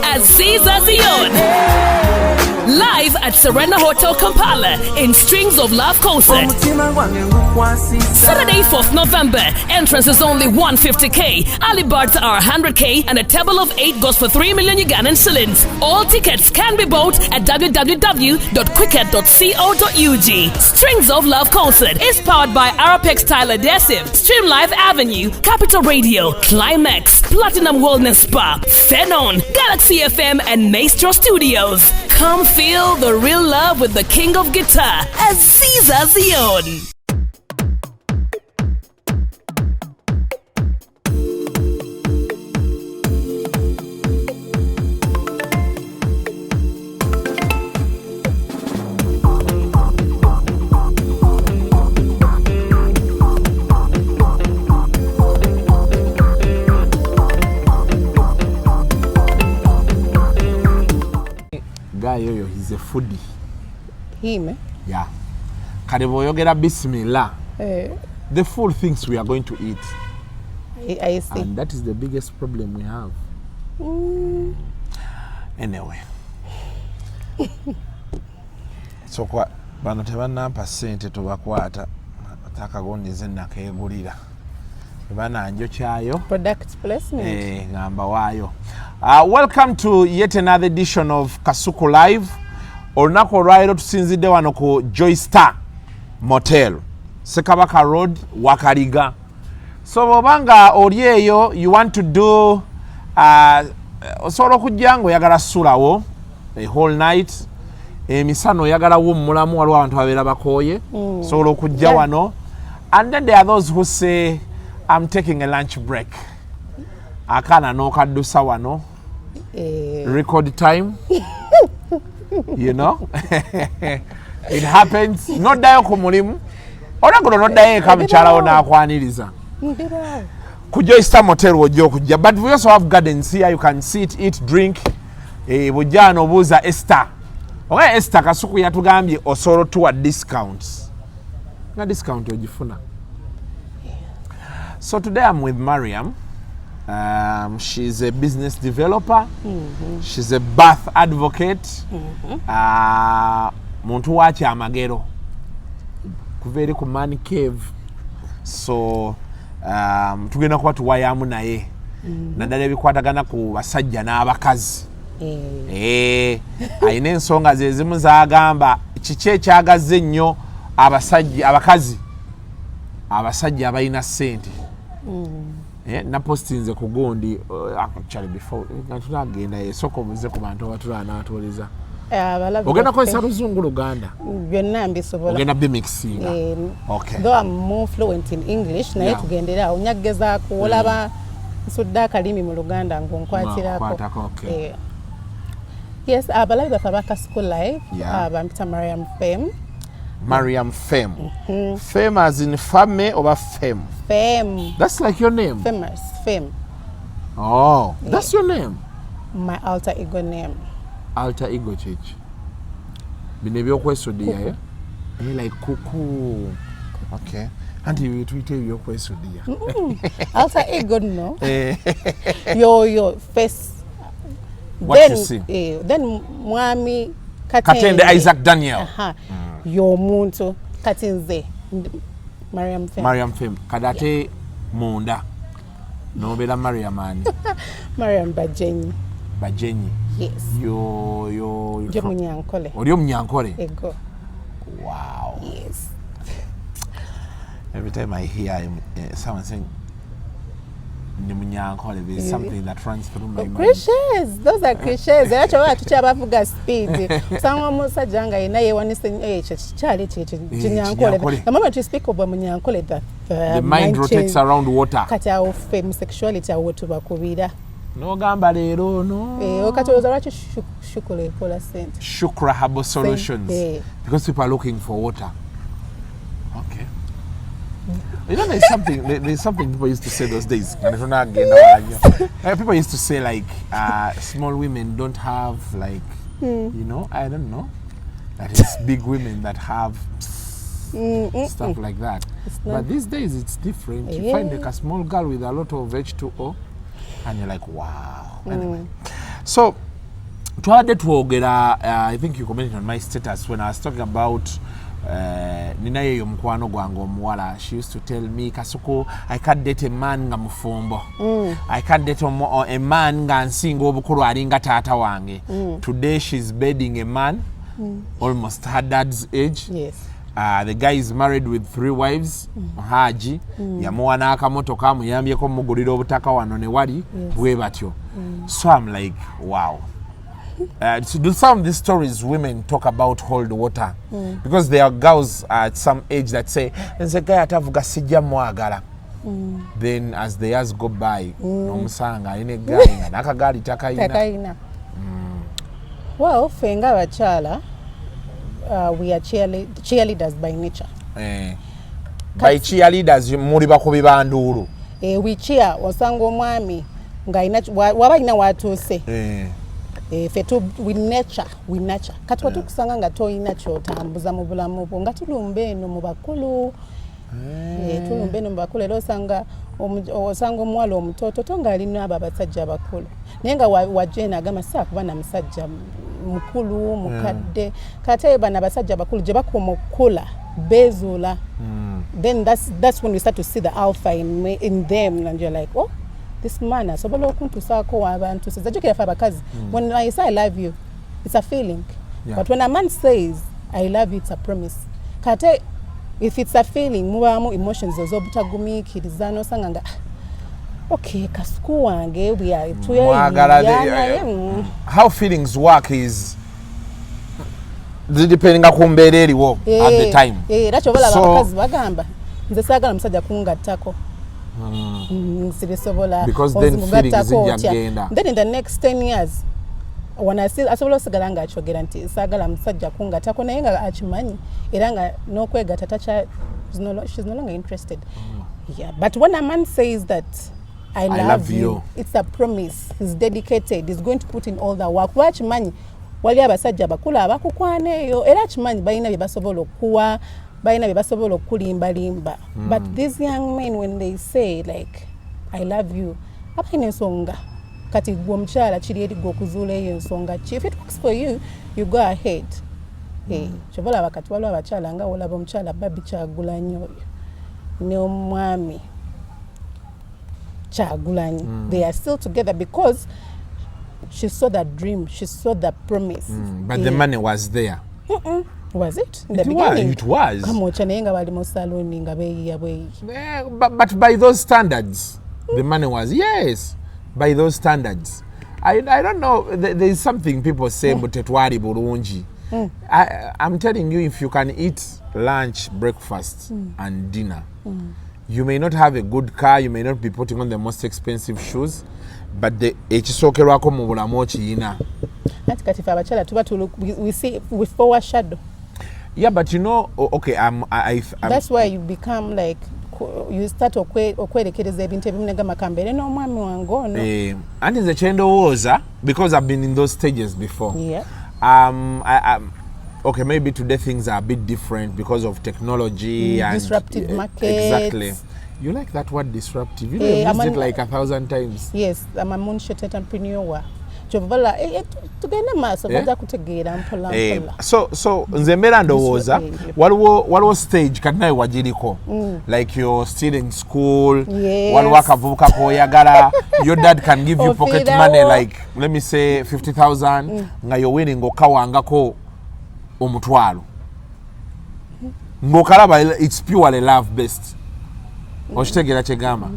as Caesar Zion. Live at Serena Hotel Kampala in Strings of Love concert. Saturday, 4th November. Entrance is only 150k. Early birds are 100k and a table of 8 goes for 3 million Ugandan shillings. All tickets can be bought at www.quicket.co.ug. Strings of Love concert is powered by Arapex Style Adhesive, Stream Life Avenue, Capital Radio, Climax, Platinum Wellness Spa, Phenon, Galaxy FM and Maestro Studios. Come feel the real love with the king of guitar as Caesar Zion. He's a foodie. Him? Yeah. Kariboyogera bismillah. The full things we are going to eat. I see. And that is the biggest problem we have. Anyway. So kwa bano tebanampa sente tubakwata atakagondize nakegulira. Bana njo kyayo. Product placement. Ngamba wayo. Welcome to yet another edition of Kasuku Live. Olunako olwaliro tusinzidde wano ku Joy Star Motel, Sekabaka Road, Wakaliga. So bobanga oli eyo you want to do osobola okujja ng'oyagala ssulawo a whole night, emisano oyagala wummulamu waliwo abantu abeera bakooye, osobola okujja wano. And then there are those who say I'm taking a lunch break. Akana n'okaddusa wano record time. You know, it happens. Not dayo ku mulimu. Olagono noddayo eka mukyalawo n'akwaniriza. Ku Joy Star Motel wojja okujja. But we also have gardens here. You can sit, eat, drink. Bujja n'obuuza Esther. Oga Esther Kasuku yatugambye osobola tuwa discounts. Na discount ogifuna. So today I'm with Mariam. She's a business developer. She's a birth advocate. Muntu wachi amagero. Kuveri ku man cave. So tugenda kuba tuwayamu naye. Naddala ebikwatagana ku basajja n'abakazi. Ayina ensonga ze zimu z'agamba kiki ekyagazze ennyo abakazi abalina ssente. Na postinze ku gundi actually before tunagenda esoko muze ku bantu abatula n'atoliza. Ogenda kwesa Luzungu Luganda? Byonna mbisobola. Ogenda bimixinga. Okay. Though I'm more fluent in English, naye tugendera onyagezaako olaba nsudde akalimi mu Luganda ng'onkwatirako. Okay. Yes, abalabi baffe aba Kasuku Live, bampita Mariam Femme. Mariam Femme. Femme as in femme or femme? Femme. That's like your name? Famous. Femme. Oh, that's your name? My alter ego name. Alter ego church. Bine byokwesudia, yeah? You like cuckoo. Okay. And you tweet yokwessudia. Alter ego no. Your face. What then, you see? Then Mwami Katende Isaac Daniel. Yo muntu katinze Mariam Femme. Mariam Femme. Kadate munda. Nobela Mariam ani. Mariam Bajenyi. Bajenyi. Yes. Yo Munyankole. Odio Munyankole. Ego. Wow. Yes. Every time I hear someone saying there's something that runs through my mind. Clichés. Those are clichés. Actually, tucha bavuga speed. Someone musajja nga ina yewanise chali Munyankole. The moment you speak of Munyankole, the mind rotates around water. Kati awo femme sexuality awo tubakubira. No gamba lero no. Okatoloza lwaki shukula ekola sente. Shukra Herbal Solutions. Because people are looking for water. Okay. You know, there's something people used to say those days. People used to say like small women don't have like you know, I don't know. That is big women that have stuff like that. But these days it's different. You find like a small girl with a lot of H2O and you're like, wow. Anyway. So twadde twogera I think you commented on my status when I was talking about nina yeyo mukwano gwange omuwala. She used to tell me, Kasuku, I can't date a man nga mufumbo. I can't date a man nga nsinga obukulu alinga taata wange. Today she's bedding a man almost her dad's age. Yes. The guy is married with 3 wives. Haji yamuwa n'akamotoka amuyambyeko mugulira obutaka wano ne wali bwe batyo. So I'm like, wow. To do some of these stories women talk about hold water because there are girls at some age that say nze guy atavuga sijja mwagala. Then as the years go by nomusanga ine guy nga nakagali takayina. Well, fenga bakyala we are cheerleaders by nature. By cheerleaders muri bakubi banduulu. We cheer osanga omwami nga waba ina watuuse. Fetu with nature kati watukusanga nga toyina kyotambuza mu bulamu bwo nga tulumba eno mu bakulu. Tulumba eno mu bakulu era osanga omuwala omutoto tonga alina abo abasajja abakulu naye nga wajena agamba saakuba na musajja mukulu mukadde kati bana abasajja abakulu gye bakoma okukula bezuula. Then that's when you start to see the alpha in them and you're like, oh, this man asobola okuntusaako w'abantu sizajukira fe abakazi. When I say I love you, it's a feeling. But when a man says I love you, it's a promise. Kate if it's a feeling mubamu emotions ez'obutagumiikiriza n'osanga nga okay Kasuku wange we are how feelings work is depending ku mbeera eriwo at the time. Era kyobola abakazi bagamba nze saagala musajja kungattako. Because then feelings zijja. Then in the next 10 years when I see asobola osigala nga akyogera nti saagala musajja kungattako naye nga akimanyi era nga n'okwegatta she's no longer interested. But when a man says that I love you, it's a promise. He's dedicated. He's going to put in all the work. Lwakimanyi wali abasajja abakulu abakukwana eyo era akimanyi balina bye basobola okuwa balina bye basobola okulimbalimba. But these young men when they say like I love you abalina ensonga kati gwe omukyala kiri eri gwe okuzuula eyo ensonga ki. If it works for you, you go ahead. Kyobola bakati waliwo abakyala nga olaba omukyala Babi Kyagulanyi oyo ne omwami Kyagulanyi. They are still together because she saw that dream, she saw that promise. But the money was there. Was it? In the beginning? It was. But by those standards, the money was, yes, by those standards. I don't know, there is something people say, but tetwali bulungi. I'm telling you, if you can eat lunch, breakfast, and dinner, you may not have a good car, you may not be putting on the most expensive shoes, but the ekisokerwako mu bulamu okiyina. We see with foreshadow. Yeah, but you know, okay, that's why you become like you start okwerekereza ebintu ebimu negamakambere n'omwami wange ono. And nze kyendowooza because I've been in those stages before. Okay, maybe today things are a bit different because of technology and disruptive markets. Exactly. You like that word disruptive? You know, you've used it like 1,000 times. Yes, I'm a moonshot entrepreneur. So nze mbeera ndowooza waliwo stage kati nawe wagiriko like you're still in school, waliwo akavubuka k'oyagala, your dad can give you pocket money like let me say 50,000 nga you're winning okawangako omutwalo ng'okalaba it's purely love based. Okitegeera kyegamba.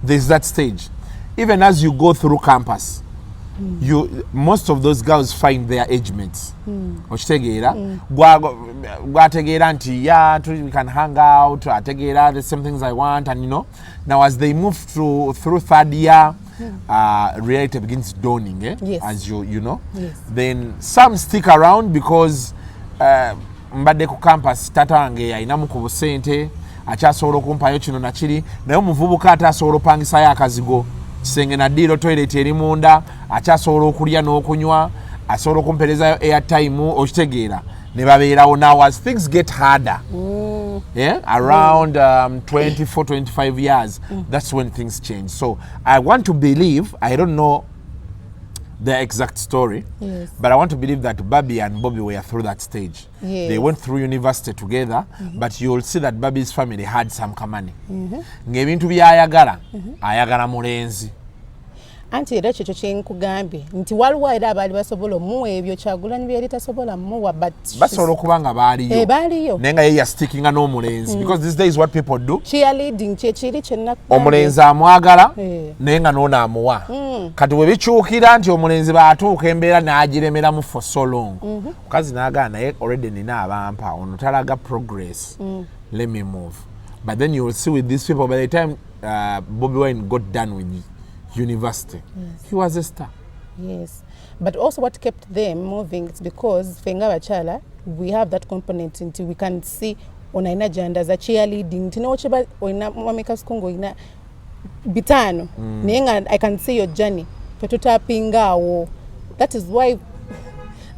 There's that stage. Even as you go through campus, most of those girls find their age mates. Okitegeera gwategeera nti we can hang out, ategeera the same things I want, and you know, now as they move through third year, reality begins dawning, yes. As you know, yes. Then some stick around because mbadde ku campus tata wange ayinamu ku busente akyasobola okumpayo kino nakiri naye omuvubuka ate asobola opangisayo akazigo kisenge na ddiiro toilet eri munda akyasobola okulya n'okunywa asobola okumperezayo airtime okitegeera ne babeerawo. Now as things get harder around 24-25 years, that's when things change. So I want to believe, I don't know their exact story. Yes. But I want to believe that Bobby and Bobby were through that stage. Yes. They went through university together, but you'll see that Bobby's family had some money. Ng'ebintu by'ayagala, ayagala mulenzi. Anti era kyekyo kye nkugambye nti waliwo era abaali basobola omuwa ebyo Kyagulanyi bye yali tasobola muwa but basobola okuba nga baaliyo baaliyo naye nga ye yastickinga n'omulenzi because these days what people do cheerleading kyekiri omulenzi amwagala naye nga n'ono amuwa kati we bikyukira nti omulenzi baatuuka embeera n'agiremeramu for so long mukazi n'agala naye already nina abampa ono talaga progress let me move but then you will see with these people by the time Bobby Wine got done with university. Yes. He was a star. Yes. But also what kept them moving is because Fenga Bachala, we have that component until we can see on ina janda za cheerleading. Tino ocheba oina mamika skungo ina bitano. Nenga I can see your journey. Petuta pingawo. That is why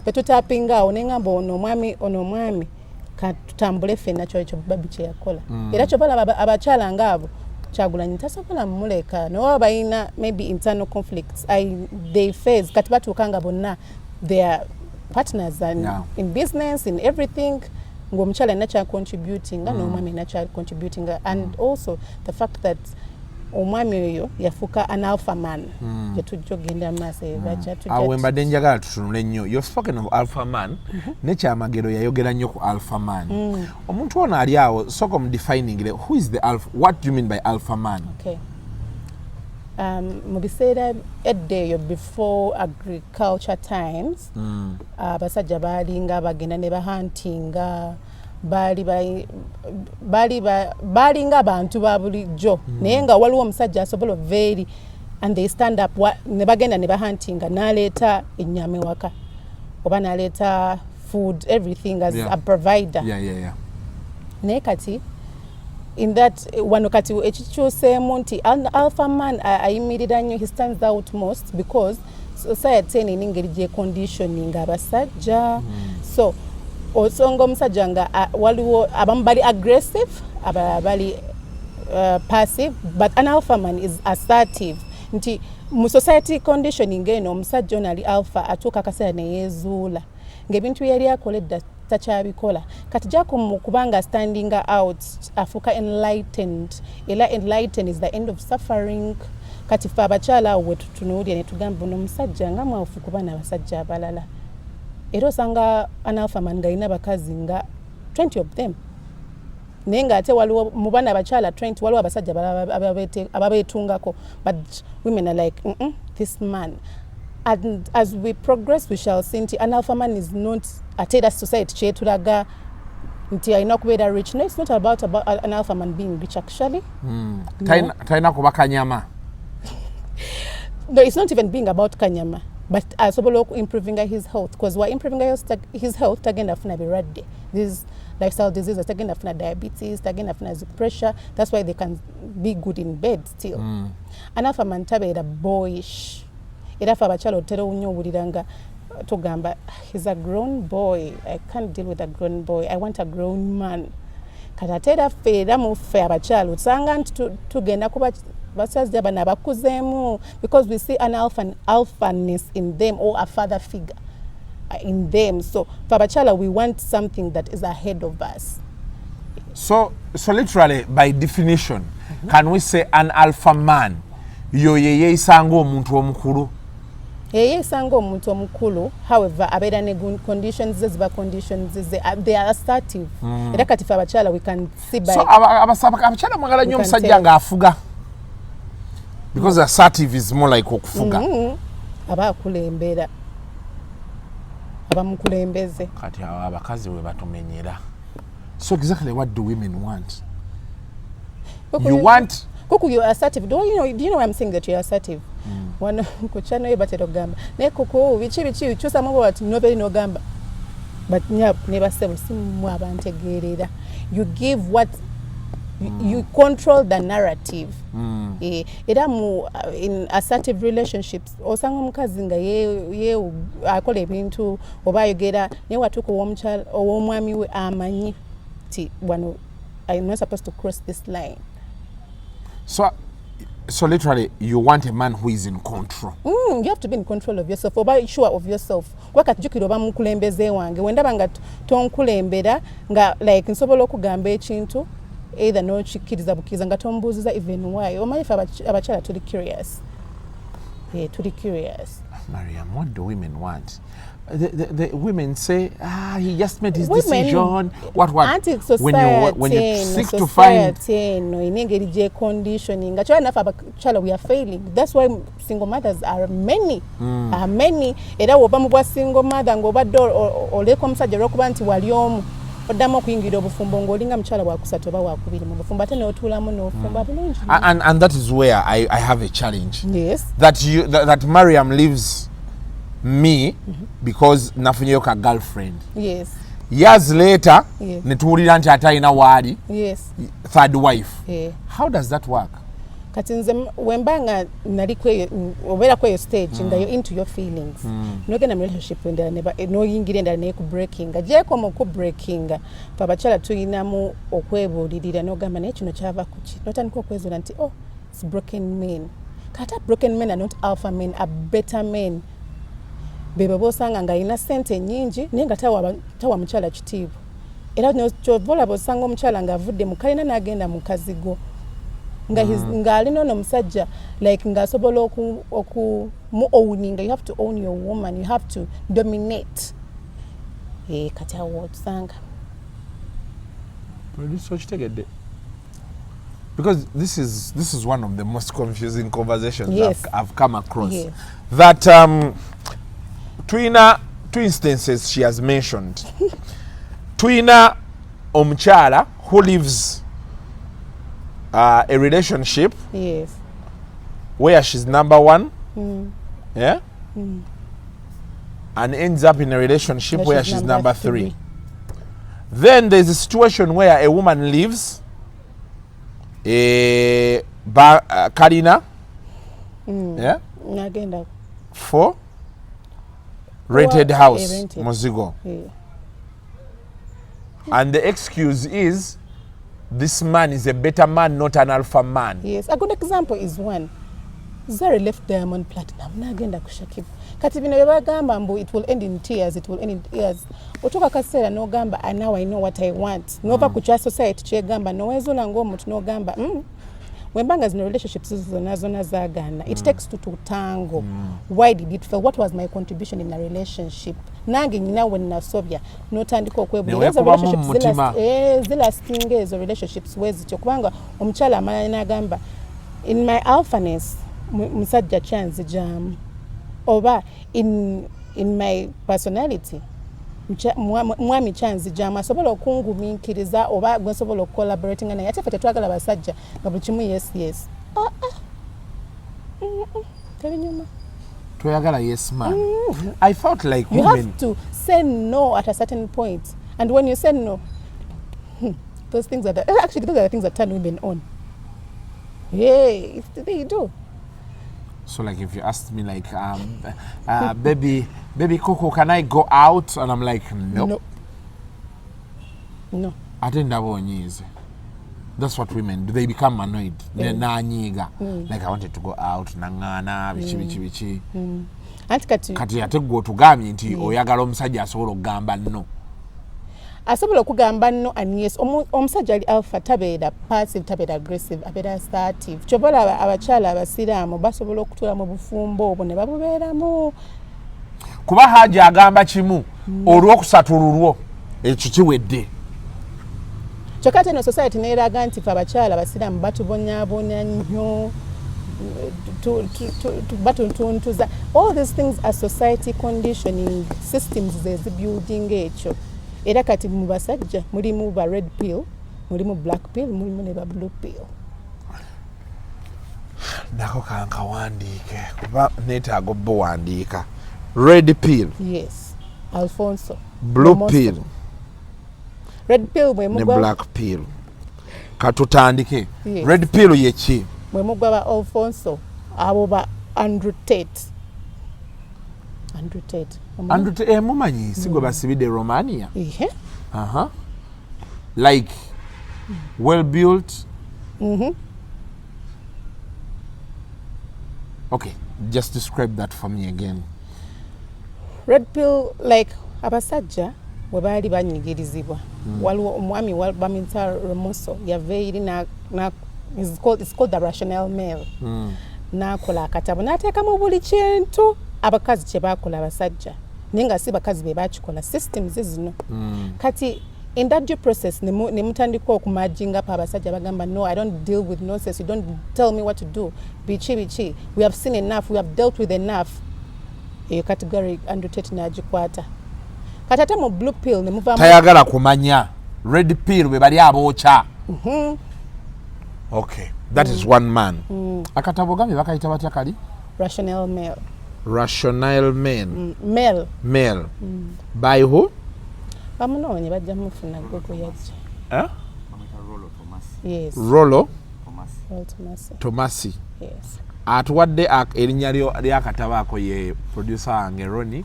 petuta pingawo nenga bo ono mwami katutambule fena chocho babi che yakola. Era chobala abachala ngabo. Kyagulanyi tasobola muleka no bayina maybe internal conflicts they face kati batukanga bonna their partners and in business in everything ng'omukyala nacha contributing n'omwami nacha contributing and also the fact that omwami oyo yafuka an alpha man yetujogenda mase awe mbadde njagala tutunule nnyo you've spoken of alpha man nekyamagero yayogera nnyo ku alpha man omuntu ono ali awo soko defining who is the alpha what do you mean by alpha man okay mu biseera eddeeyo before agriculture times abasajja baalinga bagenda ne bahuntinga bali nga abantu ba bulijjo naye nga waliwo omusajja asobola very and they stand up ne bagenda ne bahuntinga n'aleeta ennyama ewaka oba n'aleeta food everything as a provider naye kati in that wano kati ekikyuseemu nti alpha man ayimirira nnyo he stands out most because society eno engeri gyeconditioning abasajja so osonga omusajja nga waliwo abamu bali aggressive abali passive but an alpha man is assertive nti mu society conditioning eno omusajja ono ali alpha atuuka akaseera neyeezuula ng'ebintu yali akoledda takyabikola kati jako mu kubanga standing out afuka enlightened era enlightened is the end of suffering kati fe abakyala awo wetutunuulira ne tugamba ono omusajja nga mwafu kuba n'abasajja abalala era osanga an alpha man ng'alina bakazi nga 20 of them naye ng'ate waliwo mu bana abakyala 20 waliwo abasajja ababeetungako but women are like this man and as we progress we shall see nti an alpha man is not ate that society kyetulaga nti alina okubeera rich no it's not about an alpha man being rich actually talina kuba kanyama no it's not even being about kanyama but asobola improving his health because we're improving his health tagenda afuna birwadde these lifestyle diseases tagenda afuna diabetes tagenda afuna pressure that's why they can be good in bed still an alpha man tabeera boyish era fe abakyala otera nnyo owulira nga tugamba he's a grown boy I can't deal with a grown boy I want a grown man kati ate era ffe era mu ffe abakyala osanga nti tugenda kuba basajja bano abakuzeemu because we see an alphaness in them or a father figure in them so fe abakyala we want something that is ahead of us so literally by definition can we say an alpha man yoye yeisanga omuntu omukulu yeesanga omuntu omukulu however abeera ne conditions ziba conditions they are assertive era kati fe abakyala we can see by so abakyala mwagala nnyo omusajja ng'afuga because assertive is more like okufuga aba akulembera abamukulembeze kati awo abakazi we batumenyera so exactly what do women want you want Kuku, you're assertive. Do you know why I'm saying that you're assertive? One kuchano batero gamba. Ne kuku bichi chusa mabo ati nobody no gamba. But nyap never say simu abantegerera. You give what you control the narrative. Era mu in assertive relationships osanga omukazi nga ye akola ebintu oba ayogera ne watuko w'omukyala ow'omwami we amanyi ti wano I'm not supposed to cross this line. So So literally, you want a man who is in control. You have to be in control of yourself. Oba sure of yourself. Wakati jukira oba mukulembeze wange. Wendaba nga tonkulembera nga like nsobola okugamba ekintu either no chikiriza bukiza nga tombuuziza even why. Omanyi ife abachala tuli curious. Yeah, tuli curious. Mariam, what do women want? The women say, he just made his decision. What? When you seek to find conditioning, we are failing. That's why single mothers are many. Are many. Era obamubwa single mother ngoba door oleko musajja rokubanti waliomu. Odamo kuyingira obufumbo ngolinga mchala wakusatu oba wakubiri mu bufumbo ate n'otulamu n'ofumba bulungi. And that is where I have a challenge. Yes. That Mariam lives me because nafunyeyo ka girlfriend. Yes. Years later, yes. Netuwulira nti atayina waali. Yes. Third wife. Yeah. How does that work? Kati nze wembanga nali obera kweyo stage nga you're into your feelings. Nogenda mu relationship endala no yingira endala ne ku breaking. Ajeko mu ku breaking. Pabachala tuyinamu okwebuulirira n'ogamba naye kino kyava kuki. Notandika okwezuula nti it's broken men. Kata broken men are not alpha men, are better men. Bebe bosanga nga ina sente nyingi naye nga tawa mukyala kitiibwa. Era kyovola bosanga omukyala nga avudde mu kalina n'agenda mu kazigo. Nga alina ono musajja like nga asobola mu owning. You have to own your woman, you have to dominate. Kati awo tusanga. Because this is one of the most confusing conversations yes. I've come across. Yes. That two instances she has mentioned. Twina omukyala who lives a relationship yes. where she's number one, yeah, and ends up in a relationship where she's number three. Then there's a situation where a woman lives a Karina, yeah, for rented house, Mozigo. Yeah. And the excuse is this man is a better man, not an alpha man. Yes, a good example is one. Zari left Diamond Platinum. Nagenda kushakibu. Kati bino bebagamba mbu it will end in tears, it will end in tears. Otoka kasera no gamba and now I know what I want. Nova kucha society che gamba no wezola ngomuntu no gamba. Wembanga zino relationships zona zagana. It takes two to tango. Why did it fail? What was my contribution in a relationship? Nange nyina when nasobya notandika okwebulira relationships zilasting ezo relationships wezityo kubanga omukyala amanya nagamba in my alphaness musajja chance jam oba in my personality mwami chance jam asobola okungumiikiriza oba gwesobola collaborating naye ate fete twagala basajja nga buli kimu yes tebinyuma Toyagala yes man. I felt like you women have to say no at a certain point, and when you say no, those things are actually those are the things that turn women on. Yeah, they do. So like if you asked me like baby Coco, can I go out? And I'm like nope. No. I think that one is. That's what women do. They become annoyed. They're nanyiga. Like I wanted to go out. Nangana, bichi. Kati ate go to gami nti oyagala omusajja asobola okugamba no. Asobola okugamba no and yes. Omusajja ali alpha tabeera passive, tabeera aggressive, abeera assertive. Kyobola abakyala abasiraamu basobola okutula mu bufumbo obwo ne babubeeramu. Kuba haja agamba kimu olw'okusatululwo ekyo kiwedde. Chokate no society neeraga nti fa abakyala abasiraamu batubonyabonya nnyo batuntuntuza. All these things are society conditioning systems building ekyo. Era kati mu basajja mulimu ba red pill, mulimu black pill, mulimu ne ba blue pill. Nako kanka wandiike kuba neetaaga obba wandiika. Red pill. Yes. Alfonso. Blue pill. Red pill mwe mugwa ne black pill. Katutandike. Yes. Red pill ye ki? Mwe mugwa ba Alfonso abo ba Andrew Tate. Mumanyi sigwe basibide Romania. Yeah. Like well built. Okay, just describe that for me again. Red pill, like abasajja bwe baali banyigirizibwa waliwo omwami bamuyita Remoso yaveeri it's called the rational male. N'akola akatabo n'ateekamu buli kintu abakazi kye baakola abasajja naye nga si bakazi be baakikola systems zino. Kati in that due process ne mutandika okumajinga pa abasajja bagamba no, I don't deal with nonsense, you don't tell me what to do, bichi we have seen enough, we have dealt with enough. Eyo category undertake n'agikwata kati ate mu blue pill ne muvamu tayagala kumanya red pill bwe bali abookya. Okay, that is one man. Akatabo gambe bakayita batya kali? Rational male. Rational man. Male. By who? Bamunonye bajja mufuna gogo yajja. Yes. Rollo Tomasi. Yes. Atuwadde erinnya ly'akatabo ako ye producer wange Ronnie.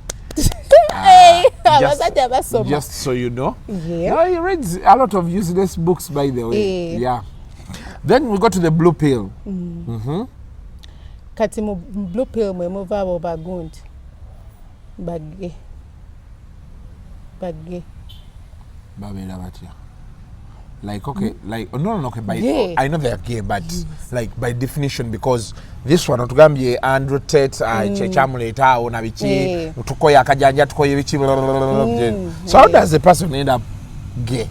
Just so you know. Yeah. No, he reads a lot of useless books, by the way. Yeah. Then we go to the blue pill. Kati mu blue pill mwe muva abo bagundi bagge babeera batya? Like, okay, like, no, okay, I know they are gay, but like by definition, because this one, otugambye Andrew Tate, chechamuleeta awo na biki, tukoye akajanja, tukoye biki, so how does the person end up gay?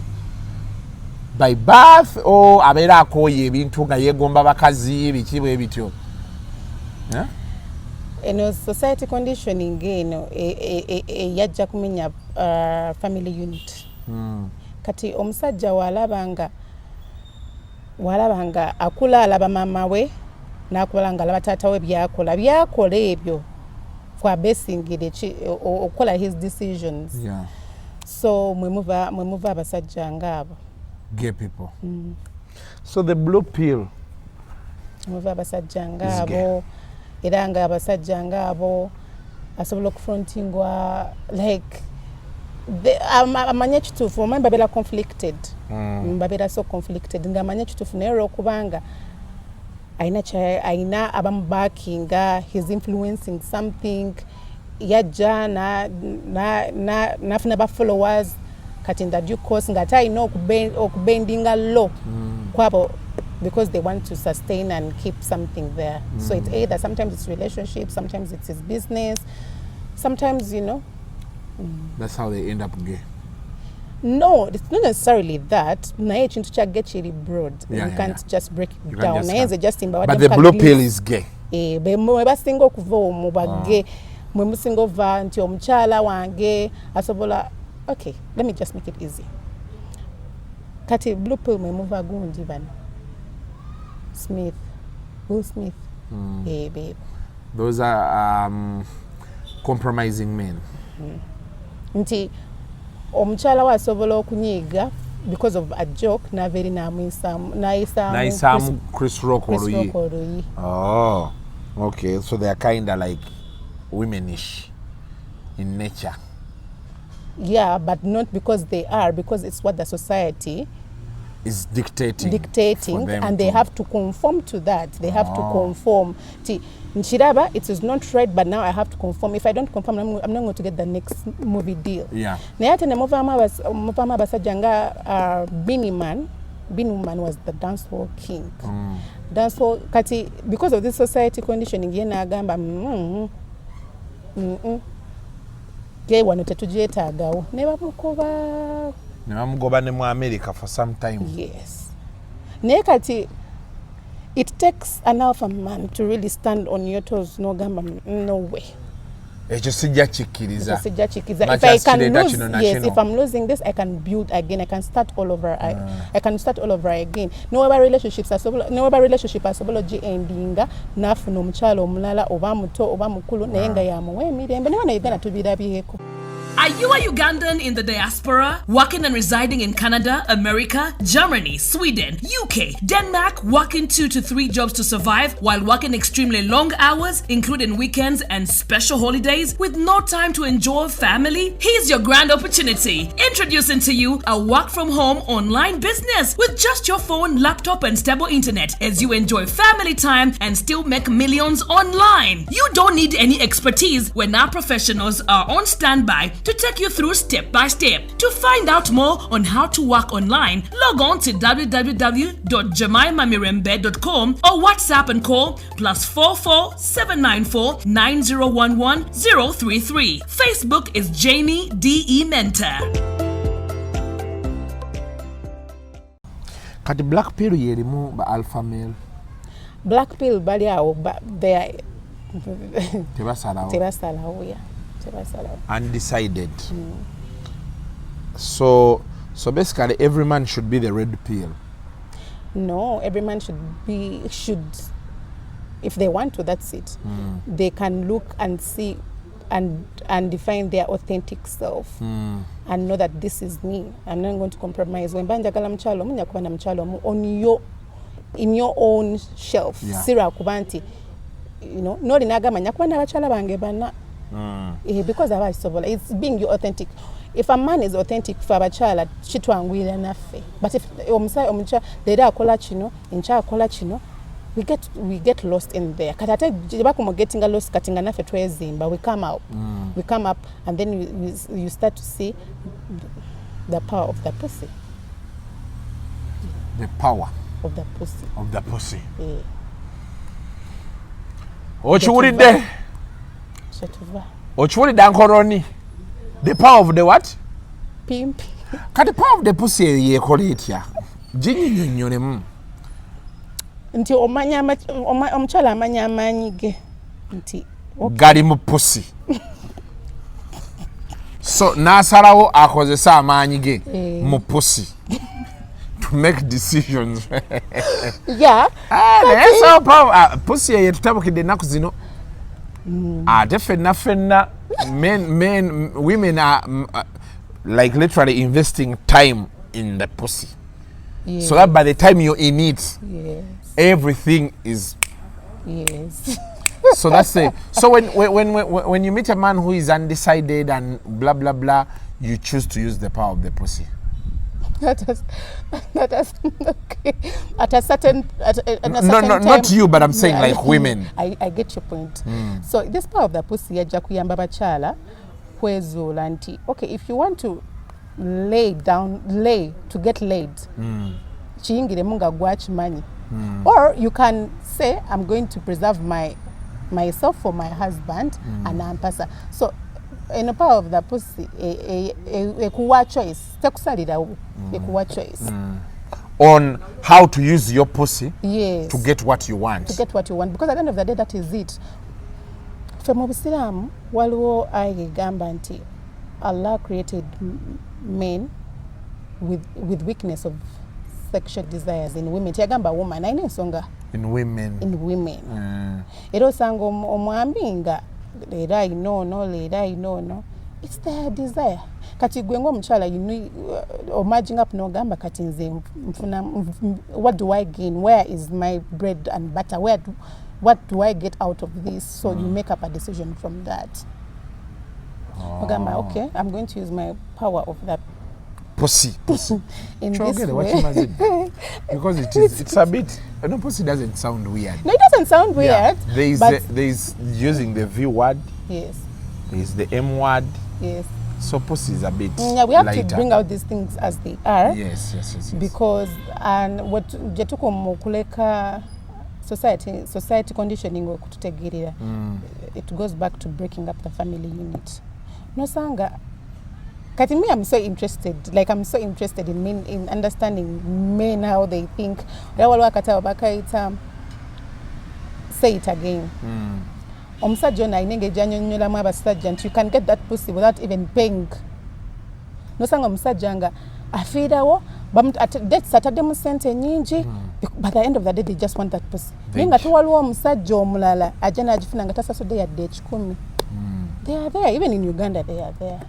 By birth, or abeera akoye ebintu nga yeegomba bakazi, biki bwe bityo? Yeah? Eno society conditioning eno yajja kumenya family unit. Kati omusajja walabanga akula alaba mama we n'akola nga alaba taata we byakola ebyo for basing okola his decisions. Yeah. So mwe muva abasajja ngabo. Gay people. So the blue pill. Muva abasajja ngabo era nga abasajja ngabo asobola okufrontingwa like amanya kituufu omanye babeera conflicted. Babeera so conflicted nga amanya kituufu naye olwokubanga ayina abamubakinga, he's influencing something, yajja nafuna followers kati in the due course nga ate ayina okubendinga law kwabo because they want to sustain and keep something there. So it's either sometimes it's relationship, sometimes it's his business, sometimes, you know. That's how they end up gay. No, it's not necessarily that. Naye chintu kya gay kiri broad. You can't just break it down. But the blue pill is gay. Mwe basinga okuva omwo bagge, mwe musinga ova nti omukyala wange asobola. Okay, let me just make it easy. Kati blue pill mwe muva gundi bano. Will Smith. Hey, babe. Those are compromising men. Nti omukyala wa asobola okunyiga because of a joke naveri nayisamu Chris Rock oluyi. Oh, okay, so they are kind of like womenish in nature. Yeah, but not because they are, because it's what the society is dictating and they have to conform to that. They have to conform. Nchiraba, it is not right, but now I have to conform. If I don't conform, I'm not going to get the next movie deal. Yeah. Nayate ne muvama basajanga Beanie Man was the dancehall king. Dancehall kati because of this society conditioning yena agamba gay wano tetujetagawo ne bamugoba ne mu America for some time. Yes. Ne kati it takes an alpha man to really stand on your toes. No gamba, no way. If I can lose, if I'm losing this, I can build again. I can start all over. I can start all over again. No other relationship asology endinga nafu no mchalo mulala oba muto oba mukulu nayenga ya muwe mirembe ne bana yegana tubira byeko. Are you a Ugandan in the diaspora, working and residing in Canada, America, Germany, Sweden, UK, Denmark, working 2 to 3 jobs to survive while working extremely long hours, including weekends and special holidays, with no time to enjoy family? Here's your grand opportunity. Introducing to you a work-from-home online business with just your phone, laptop, and stable internet as you enjoy family time and still make millions online. You don't need any expertise when our professionals are on standby to take you through step by step. To find out more on how to work online, log on to www.jemimamirembe.com or WhatsApp and call +44 794 9011 033. Facebook is Jamie DE Mentor. Kati black pill yerimu ba alpha male. Black pill bali awo they Tebasalawo. yeah. Undecided. So basically every man should be the red pill. No, every man should if they want to, that's it. They can look and see and define their authentic self and know that this is me. I'm not going to compromise. When banjagala mchalo munyakuba na mchalo in your own shelf. Yeah. Sira kubanti, no linagama nyakuba na bachala bange bana. Because it's being you authentic. If a man is authentic for abachala chitwangwira nafe, but if omucha lera akola kino incha akola kino, we get lost in there. Katate bakumo getting lost katinga nafe twezimba, we come up and then you start to see the power of the pussy. The power of the pussy. Yeah. Ochiwulidde. Ochiwulidde ankoroni. The power of the what? Pimp. Kati power of the pussy yekola etya? Ginyinyonyolemu. Nti omukyala amanya amaanyi ge nti gali mu pussy. So nasalawo akozesa amaanyi ge mu pussy to make decisions. Yeah. That's how power pussy yetutabukidde ennaku zino. Fenna women are like literally investing time in the pussy. Yes. So that by the time you're in it, yes, everything is. Yes. So that's it. So when you meet a man who is undecided and blah blah blah, you choose to use the power of the pussy. That is okay. At a certain time, not you, but I'm saying like women. I get your point. So this power of the pussy yajja kuyamba bachala kwezuula nti okay, if you want to lay to get laid, chiyingiremu nga gwakimanyi, or you can say I'm going to preserve myself for my husband and ampasa. So in the power of the pussy, ekuwa choice, tekusalirawo, ekuwa choice on how to use your pussy, yes, to get what you want. Because at the end of the day, that is it. From Obisilamu, waliwo ayegamba nti Allah created men with weakness of sexual desires in women. Tiyagamba woman, aina ensonga in women. Era osanga omwami nga leera inono, it's their desire. Kati gwe ng'omukyala omaging up n'ogamba kati nze nfuna, what do I gain? Where is my bread and butter? What do I get out of this? So you make up a decision from that. Ogamba, okay, I'm going to use my power of that pussy. In this way. Because it's a bit, pussy doesn't sound weird. No, it doesn't sound weird. Yeah. There's using the V word. Yes. There's the M word. Yes. So pussy is a bit yeah, we have lighter. to bring out these things as they are. Yes. Because what jetuko mukuleka society conditioning okututegerera, it goes back to breaking up the family unit. Nosanga kati me, I'm so interested in men, in understanding men, how they think. Say it again. Omusajja ono alina engeri gy'annyonnyolamu abasajja nti you can get that pussy without even paying. Nosanga omusajja nga afiirawo dates ataddemu ssente nnyingi, but at the end of the day they just want that pussy. Naye nga tewaliwo omusajja omulala ajja n'agifuna nga tasasudde yadde ekikumi. They are there, even in Uganda they are there.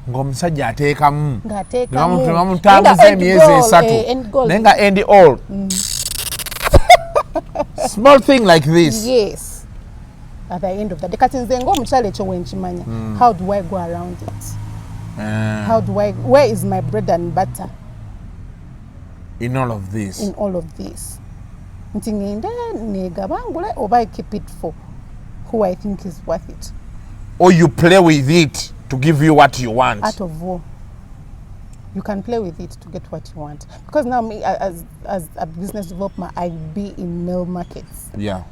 ng'omusajja ateekamu ng'ateekamutambuza emyezi 3 naye nga end all small thing like this. Yes, at the end of the day kati nze ng'omukyala ekyo wenkimanya how do I go around it? Where is my bread and butter in all of this? Nti ngenda negabangule oba I keep it for who I think is worth it, or you play with it to give you what you want. Out of war, you can play with it to get what you want, because now me as a business developer I be in male markets. Yeah,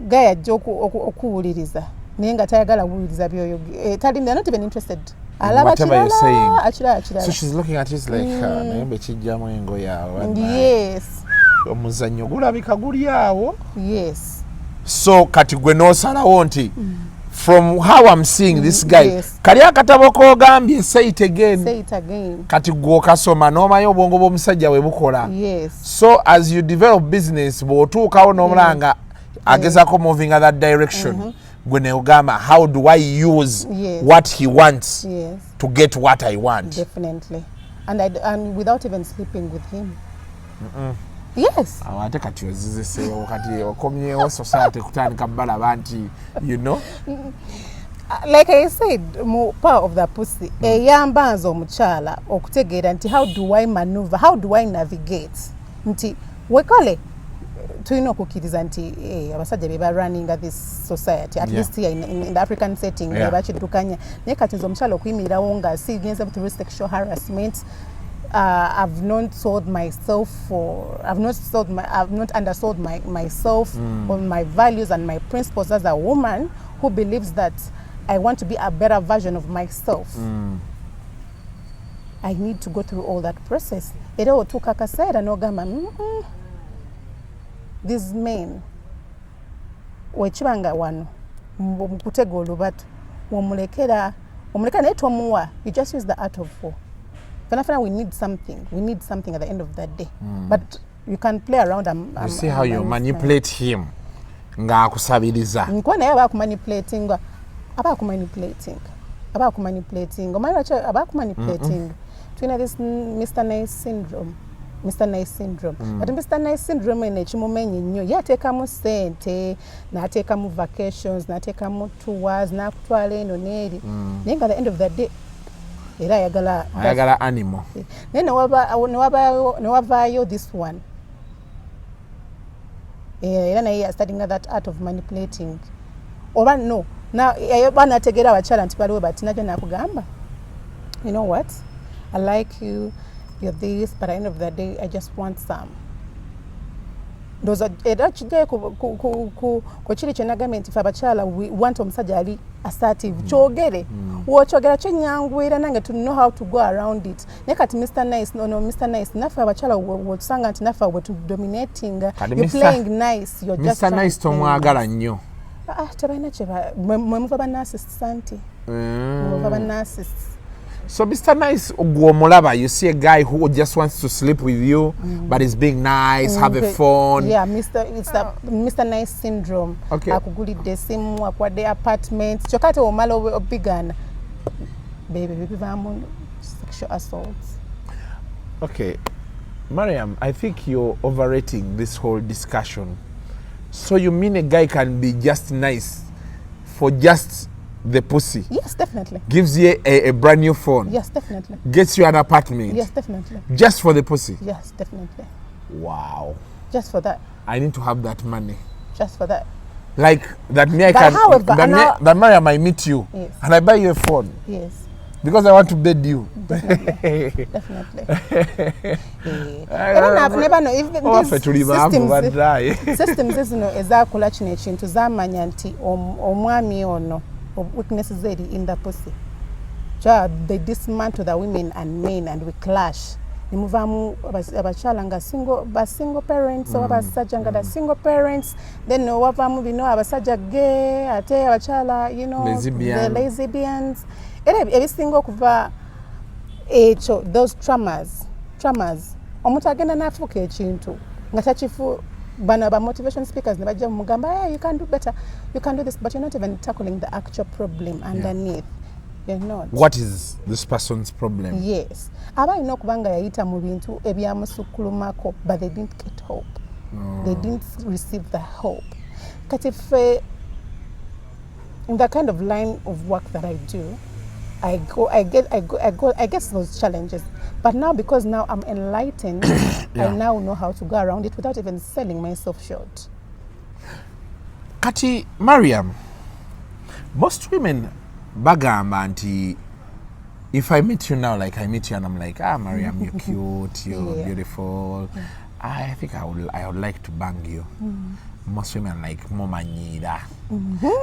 guy ajja okuwuliriza naye nga tayagala kuwuliriza byoyo they're not even interested. Whatever you're saying. So she's looking at it like nayembe kijjamu engo yawe. Yes, omuzannyo gulabika guli awo. Yes. So kati gwe n'osalawo nti from how I'm seeing this guy, yes. Kali akatabo k'ogambye say it again. Kati gwe okasoma n'omanya obwongo bw'omusajja we bukola. Yes. So as you develop business bw'otuukawo n'omulanga agezaako moving in that direction, gwe ne ogamba how do I use what he wants to get what I want. Definitely. And without even sleeping with him. Yes. Ate kati ozizeseewo kati okomyewo society kutandika balaba nti you know. Like I said, mu power of the pussy eyamba nze omukyala okutegeera nti how do I maneuver, how do I navigate nti wekale tulina okukkiriza nti abasajja be running this society at least here in the African setting bakiddukanya naye kati nze omukyala okuyimirirawo nga sigenze through sexual harassment. I've not sold myself I've not undersold myself on my values and my principles as a woman who believes that I want to be a better version of myself. I need to go through all that process. Era otuuka akaseera n'ogamba these men wekibanga wano mukutega olubatu omulekera naye tomuwa, you just use the art of war. We need something at the end of that day. But you can play around. You see how you manipulate him. Nga akusabiriza. Nkuwa naye abakumanipulating. Twina this Mr. Nice syndrome. But Mr. Nice syndrome ene kimumenye nnyo. Yateekamu ssente, n'ateekamu vacations, n'ateekamu tours, n'akutwala eno n'eri. Naye nga at the end of the day era ayagala animal. Naye newavaayo this one. Era naye studying that art of manipulating. Oba no. Banategeera abakyala nti baliwo bati najjo nakugamba. You know what? I like you. You're this, but at the end of the day, I just want some. Those are kiri kyenagambye nti abakyala we want omusajja ali assertive. Kyogere. Wokyogera kyenyanguira nange to know how to go around it. Naye kati Mr. Nice, Mr. Nice, naffe abakyala wotusanga nti naffe wetu dominating. You're playing nice. You're just Mr. Nice tomwagala nnyo. Tebalina mwe muva ba narcissists anti. Muva ba narcissists. So Mr. Nice ogwomulaba, you see a guy who just wants to sleep with you but is being nice, have a phone. Yeah, it's the Mr. Nice syndrome. Okay. Akugulidde essimu, akwadde apartment. Kyokate omala obigana. Baby bivaamu sexual assaults. Okay. Mariam, I think you're overrating this whole discussion. So you mean a guy can be just nice for just the pussy? Yes, definitely. Gives you a brand new phone? Yes, definitely. Gets you an apartment? Yes, definitely. Just for the pussy? Yes, definitely. Wow. Just for that. I need to have that money. Just for that. Like that me I but can however, that Mariam I meet you and I buy you a phone. Yes. Because I want to bed you. Definitely. Definitely. I've never know if systems ezakola kino ekintu zamanya nti omwami ono weaknesses in the pussy. They dismantle the women and men and we clash. Nimuvamu abakyala nga single parents oba abasajja nga single parents, then wavamu bino abasajja gay ate abakyala the lesbians. Era ebisinga okuva ekyo those traumas omuntu agenda n'afuuka ekintu nga takifu. Bano aba motivation speakers ne bajja mugamba you can do better, you can do this, but you're not even tackling the actual problem underneath. You're not. What is this person's problem? Yes. Abalina okubanga yayita mu bintu ebyamusukulumako, but they didn't get hope. They didn't receive the hope. Kati fe, in the kind of line of work that I do, I get those challenges. But now, because now I'm enlightened, I now know how to go around it without even selling myself short. Kati, Mariam, most women bagamba nti, if I meet you now, like I meet you and I'm like, Mariam, you're cute, you're beautiful. I think I would like to bang you. Most women like, Mama Nida.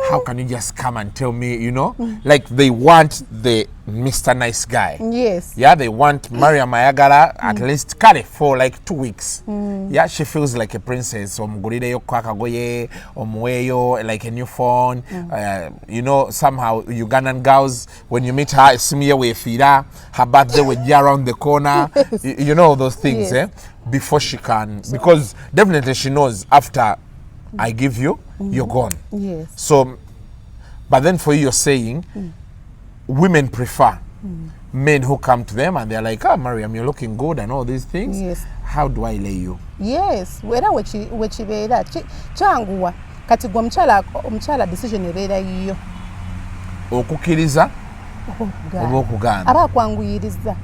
How can you just come and tell me, you know? Like they want the Mr. Nice Guy. Yes. Yeah, they want Mariam byebagala at least carry for like 2 weeks. Yeah, she feels like a princess. Omugulire kwakagoye, omweyo, like a new phone. You know, somehow Ugandan girls, when you meet her, similar way fira, her birthday will be around the corner. You know those things, yes. Before she can, because definitely she knows after I give you, you're gone. Yes. So, but then for you, you're saying women prefer men who come to them and they're like, Mariam, you're looking good and all these things. Yes. How do I lay you? Yes. Wera wechibeera changuwa kati gwe omukyala decision ebeera yiyo. Okukiriza oba okugaana. Aba kwanguyiriza.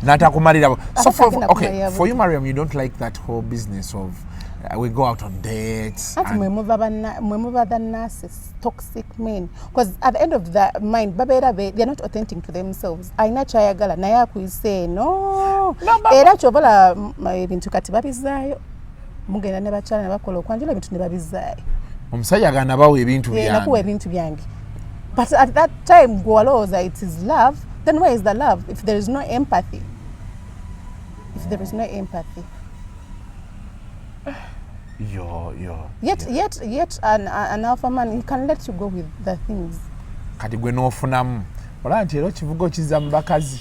Natakumalira. So for you, Mariam, you don't like that whole business of we go out on dates. And we move the narcissists, toxic men. Because at the end of the mind, they're not authentic to themselves. Aina chayagala na yaku say no. Era chobola ebintu kati babizayo. Mugenda ne bachala ne bakola okwanjula ebintu ne babizayo. Omusajja agana bawo ebintu byange. Nakuwa ebintu byange. But at that time, Gwaloza, it is love. Then where is the love? If there is no empathy. If there is no empathy. Yet an alpha man, he can let you go with the things. Kati gwe n'ofunamu. Ola nti era kivugo kiza mu bakazi.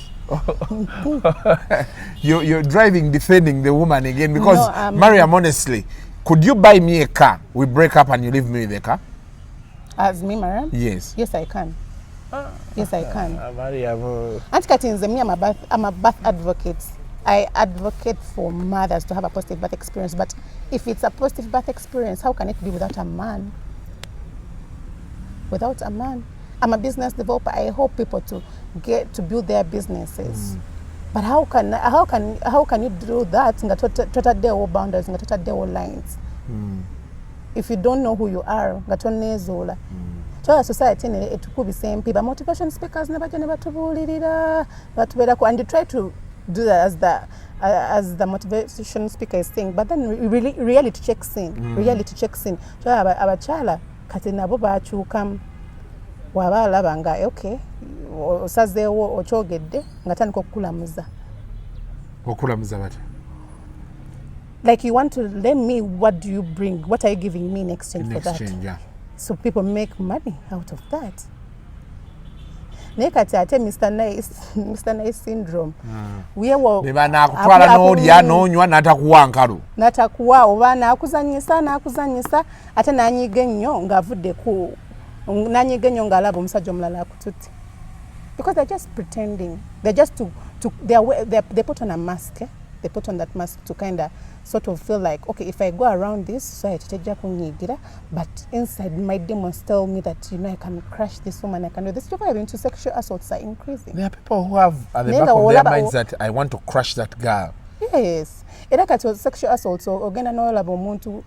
You're driving, defending the woman again because no, Mariam, honestly, could you buy me a car? We break up and you leave me with a car? As me, Mariam? Yes. Yes, I can. Yes, I can. Mariam. Auntie Katinze, me, I'm a birth advocate. I advocate for mothers to have a positive birth experience, but if it's a positive birth experience, how can it be without a man? Without a man. I'm a business developer. I help people to build their businesses. But how can you do that? Tota deo boundaries, tota deo lines. If you don't know who you are, ngatonezola. So society it could be same people. Motivation speakers never tubulirira, and you try to do that as the motivation speaker is saying, but then reality checks in. Reality checks in. So abachala kati nabo bachuka wabalaba nga okay osazeewo okyogedde nga tandika okukulamuza. Okulamuza bati? Like you want to let me, what do you bring? What are you giving me in exchange for that? Yeah. So people make money out of that. Nekati ate Mr. Nice syndrome. Beba nakutwala n'olya n'onywa n'atakuwa nkalu. N'atakuwa oba n'akuzanyisa ate n'anyiga ennyo ng'avudde ku n'anyiga ennyo ng'alaba omusajja omulala akututte. Because they're just pretending. They're just they put on a mask. They put on that mask to kind of sort of feel like, okay, if I go around this society, but inside my demons tell me that, you know, I can crush this woman, I can do this. People are into sexual assaults are increasing. There are people who have at the back of their minds that I want to crush that girl. Yes. Era kati sexual assault, so ogenda n'olaba omuntu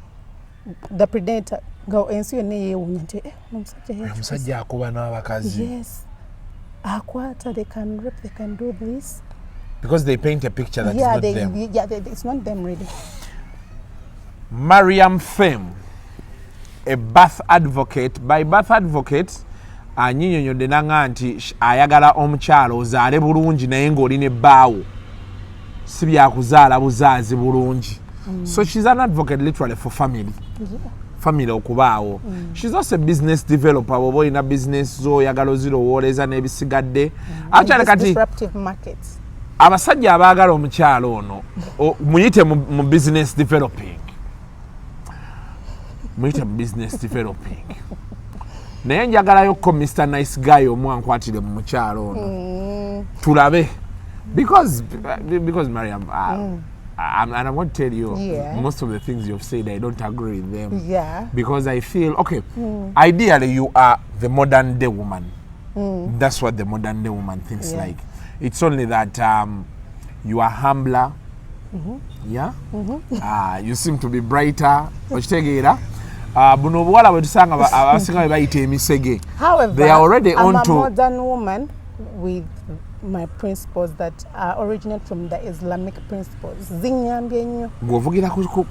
the predator go ensi yonna yeewuunya nti omusajja akuba n'abakazi. Yes. Akwata, they can rape, they can do this. Because they paint a picture that is not them. Yeah, it's not them really. Mariam Femme, a birth advocate. By birth advocate, anyinyonyodde nanga nti ayagala omukyalo ozaale bulungi naye ng'olina ebbaawo. Si byakuzaala buzaazi bulungi. So she's an advocate literally for family. Yeah. Family okubaawo. She's also a business developer. Oba olina business zo oyagala ozirowooleza n'ebisigadde. Actually kati disruptive markets. Abasajja abaagala omukyalo ono muyite mu business developing. Muyite mu business developing. naye njagalayokko Mr. Nice Guy omwankwatire mu mukyalo ono tulabe because Mariam and I'm going to tell you most of the things you've said I don't agree with them because I feel okay ideally you are the modern day woman that's what the modern day woman thinks like it's only that you are humbler you seem to be brighter okitegeera buno obuwala bwe tusanga abasinga bwe bayita emisege they are already I'm on to a modern woman with my principles that originate from the Islamic principles zinyambye nnyo ng'ovugira ku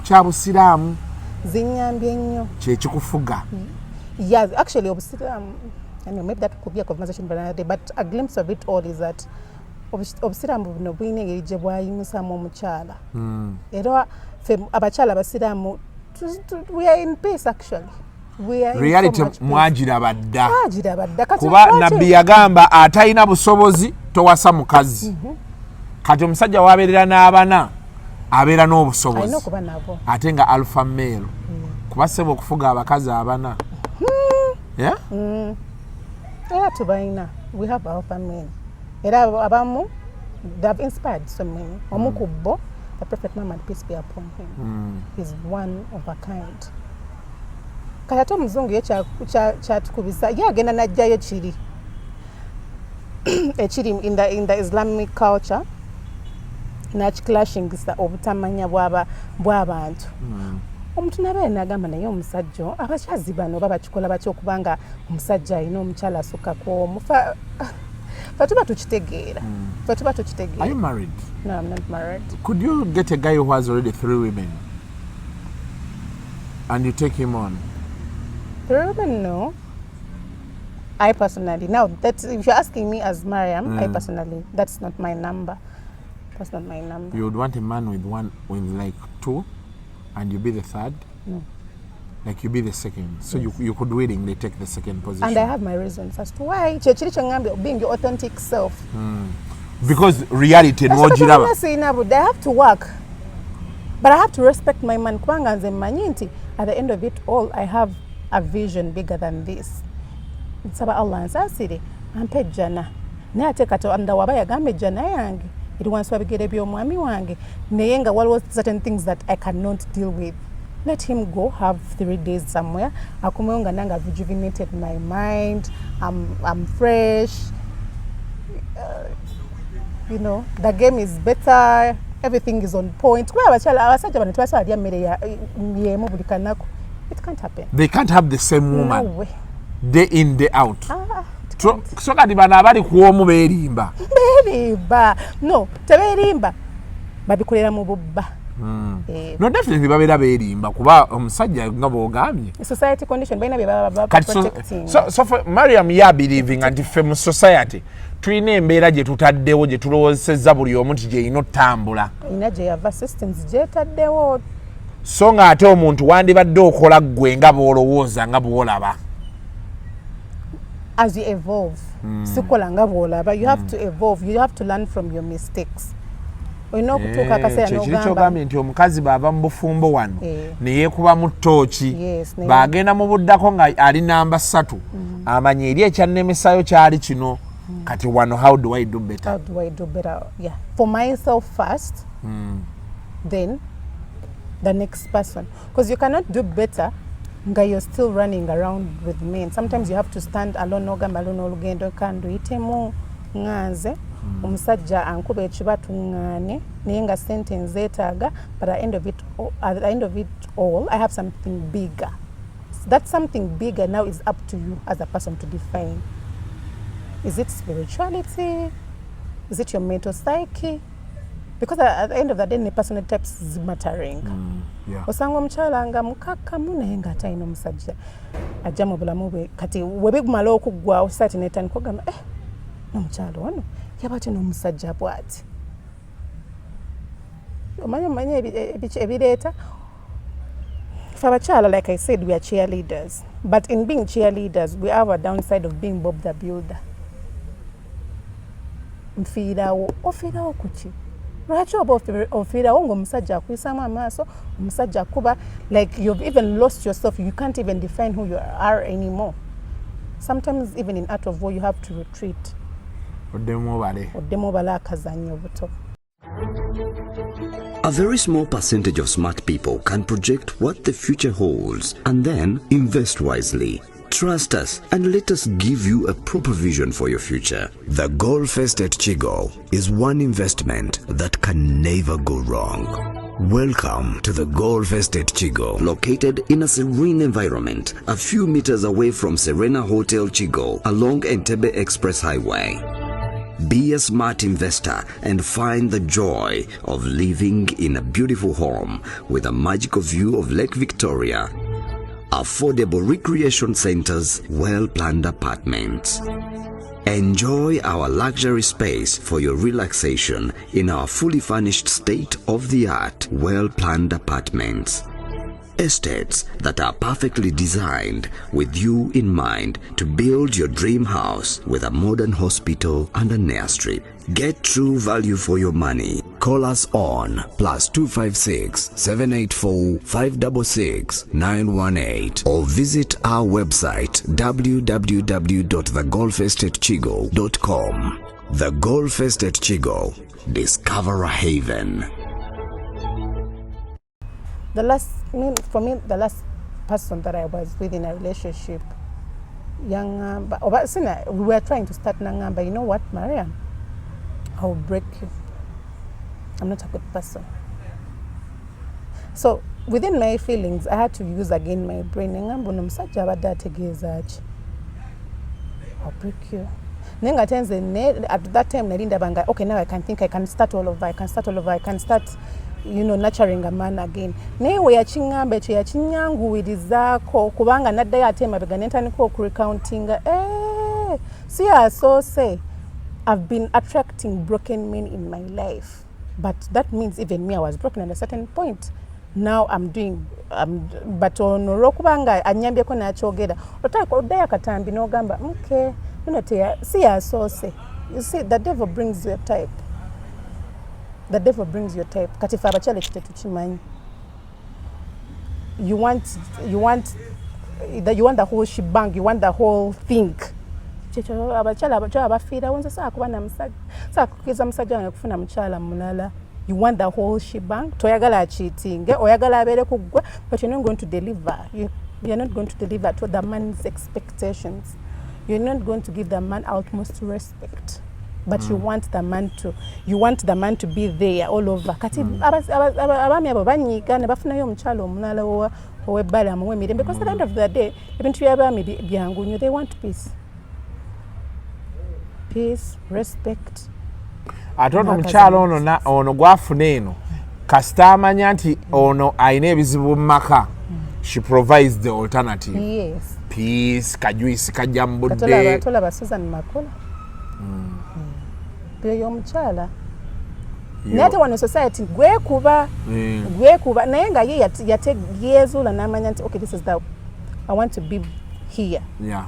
kyabusiraamu zinyambye nnyo kyekikufuga yes actually obusiraamu maybe that could be a conversation for another day but a glimpse of it all is that obusiraamu buno buyina engeri gye bwayimusamu omukyala era ffe abakyala abasiraamu we are in peace actually reality mwagiraba dda kuba nabbi yagamba atalina busobozi towasa mukazi kati omusajja wabeerera n'abana abeera n'obusobozi ate nga alpha male kuba ssebo okufuga abakazi abana era tubalina we have alpha men era abamu they have inspired so many omu ku bo the Prophet Muhammad peace be upon him is one of a kind kati ate omuzungu ye kyatukubisa ye agenda n'ajjayo ekiri in the Islamic culture nakiclashingisa obutamanya bw'abantu omuntu nabeere n'agamba naye omusajja abakyazi bano babakikola batya okubanga omusajja alina omukyala asukka kwomu fe tuba tukitegeera Are you married? No, I'm not married. Could you get a guy who has already 3 women and you take him on? 3 women, no. I personally, now that if you're asking me as Mariam, I personally, that's not my number. That's not my number. You would want a man with like 2 and you be the 3rd? No. Like you be the 2nd. So you could willingly take the 2nd position. And I have my reasons as to why. Being your authentic self. Because reality no giraba. I have to work. But I have to respect my man. At the end of it all, I have a vision bigger than this. It's about Allah and Sasiri. I'm paid Jana. Now take at under Wabaya Gambe Jana Yang. It wants to get a biomami wangi. Nayenga, what was certain things that I cannot deal with? Let him go, have 3 days somewhere. Akumeonga nanga rejuvenated my mind. I'm fresh. You know, the game is better. Everything is on point. It can't happen. They can't have the same woman. No way. Day in, day out. So kati bana abali kuomu berimba. Berimba. No, teberimba. Babikolera mu bubba. No, definitely babeera berimba kuba omusajja nga bw'ogambye. Society condition baina bye protecting. So for Mariam ya believing anti femme society tulina embeera gye tutaddewo gye tulowoozesezza buli omu nti gye ino ttambula. Ina gye yava systems gye taddewo. So nga ate omuntu wandibadde okola ggwe nga bw'olowooza nga bw'olaba. As you evolve, sikola nga bw'olaba, you have to evolve, you have to learn from your mistakes. Kyekirikyogambye nti omukazi bw'ava mu bufumbo wano ne yeekuba mu ttooki bw'agenda mu buddako nga ali namba 3 amanya eri ekyannemesayo kyali kino kati wano how do I do better? How do I do better? Yeah. For myself first, then the next person. Because you cannot do better nga you're still running around with men. Sometimes you have to stand alone ogamba alone olugendo kandi uyitemu nganze. Omusajja ankuba ekibatu ngane naye nga sentence zeetaaga but at the end of it all I have something bigger. That something bigger now is up to you as a person to define. Is it spirituality? Is it your mental psyche? Because at the end of the day, the personality types is mattering. Osanga omukyala nga mukakkamu naye nga atalina omusajja ajja mu bulamu bwe kati webigumala okuggwawo sati netandika ogamba n'omukyala ono yaba ate n'omusajja bw'ati omanya ebireeta for abakyala, like I said, we are cheerleaders, but in being cheerleaders we have a downside of being Bob the Builder. Ofiirawo kuki lwaki oba ofiirawo ng'omusajja akuyisaamu amaaso omusajja akuba like you've even lost yourself, you can't even define who you are anymore. Sometimes even in art of war you have to retreat. Oddemu obale akazannya obuto. A very small percentage of smart people can project what the future holds and then invest wisely. Trust us and let us give you a proper vision for your future. The Golf Estate Chigo is one investment that can never go wrong. Welcome to the Golf Estate Chigo, located in a serene environment, a few meters away from Serena Hotel Chigo along Entebbe Express Highway. Be a smart investor and find the joy of living in a beautiful home with a magical view of Lake Victoria, affordable recreation centers, well-planned apartments. Enjoy our luxury space for your relaxation in our fully furnished state-of-the-art, well-planned apartments. Estates that are perfectly designed with you in mind to build your dream house with a modern hospital and a nursery. Get true value for your money. Call us on +256 784 566 918 or visit our website www.thegolfestatechigo.com. The Golf Estate Chigo. Discover a haven. For me, the last person that I was with in a relationship, young, but we were trying to start Nangamba. You know what, Mariam? I will break you. I'm not a good person. So within my feelings, I had to use again my brain. Musajja I'll break you. At that time, okay, now I can think I can start all over. I can start, nurturing a man again. Newe yachingambe chinyanguwirizaako kubanga naddayo ate mabega nentandika okurecountinga. See, I so say I've been attracting broken men in my life, but that means even me, I was broken at a certain point. Now I'm doing, but onoro kubanga anyambyeko nakyogera oddayo akatambi n'ogamba okay, see, I so say. You see, the devil brings your type. The devil brings your type. Kati fe abakyala ekitetu kimanyi. You want the whole shebang, you want the whole thing. Abakyala abafiira wonze saakuba na musajja. Saakukiriza musajja wange kufuna mukyala mulala. You want the whole shebang. Toyagala acheatinge, oyagala abeere ku ggwe, but you're not going to deliver. You're not going to deliver to the man's expectations. You're not going to give the man utmost respect. But you want the man to be there all over. Kati abami abo banyiga ne bafunayo omukyala omulala ow'ebbala amuwemirembe, because at the end of the day ebintu by'abaami byangu, they want peace. Peace, respect. Ate ono omukyala ono gwafuna eno kasita amanya nti ono alina ebizibu mu maka, she provides the alternative. Yes. Peace, kajuisi kajja mu budde. Tolaba Susan Makola. Yomukyala naye ate wano society gwekuba naye nga ye yezuula n'amanya nti okay, this is the I want to be here. Yeah.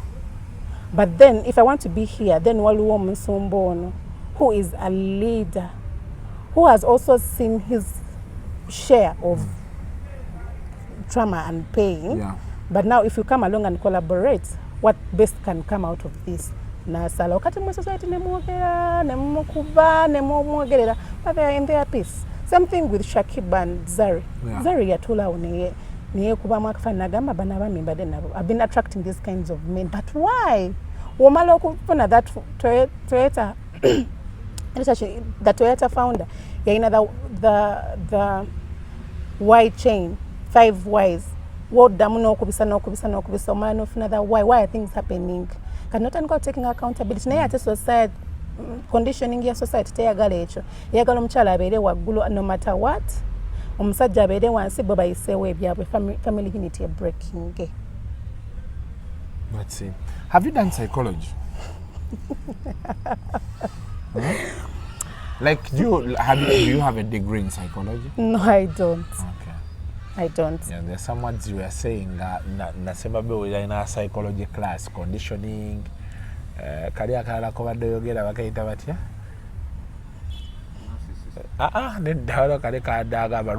But then if I want to be here, then waliwo omusumba ono who is a leader, who has also seen his share of trauma and pain. Yeah. But now if you come along and collaborate, what best can come out of this? Nasala wakati mu society nemwogera nemukuba nemumwogerera, but they are in their peace. Same thing with Shakib and Zari. Yeah. Zari yatulawo niye kuba mwakafana nagamba bana abami mbadde nabo. I've been attracting these kinds of men, but why? Womala okufuna that Toyota the Toyota founder yayina the Y chain, 5 Ys. Woddamu n'okubisa omala n'ofuna the why are things happening? Cannot go taking accountability. Naye ate society conditioning ya society teyagala ekyo. Eyagala omukyala abeere waggulu no matter what. Omusajja abeere wansi bo bayiseewo ebyabwe, family unity breaking. Let's see. Have you done psychology? Like, do you have a degree in psychology? No, I don't. Okay. I don't. Yeah, there's some words you were saying that in a psychology class, conditioning, kaliya kalala kobadde yogera bakayita batya? Nedda kale kaddaagamba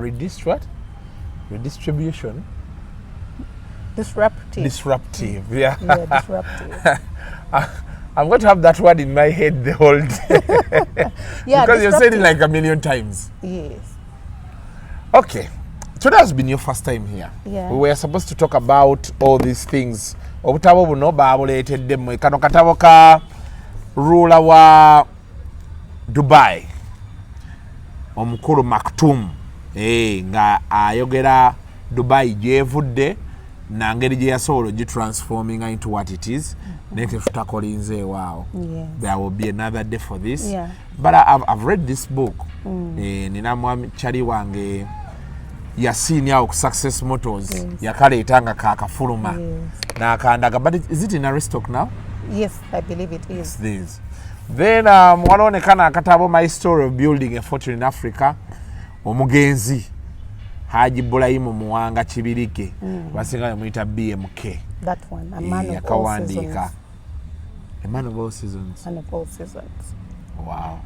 redistribution. Disruptive. Yeah. Yeah, disruptive. I'm going to have that word in my head the whole day. Yeah, because you've said it like a million times. Yes. Okay. Today has been your first time here. Yeah. We were supposed to talk about all these things. Obutabo buno babuleeteddemu kano katabo ka ruler wa Dubai omukulu Maktoum nga ayogera Dubai gyevudde nangeri gye yasobola transforming into what it is. Wow. Yes. There will be another day for this. Yeah. But I've read this book. Nina mwami chali wange yasinya ku Success Motors. Yes. Yakaleeta nga kakafuluma. Yes. Nakandaga, but is it in a restock now? Yes, I believe it is. It's this. Then waloonekana akatabo My Story of Building a Fortune in Africa. Omugenzi Haji Bulayimu Muwanga Kibirike. Basinga yamuyita BMK. That one, a man of all seasons. A man of all seasons. Man of all seasons. Wow.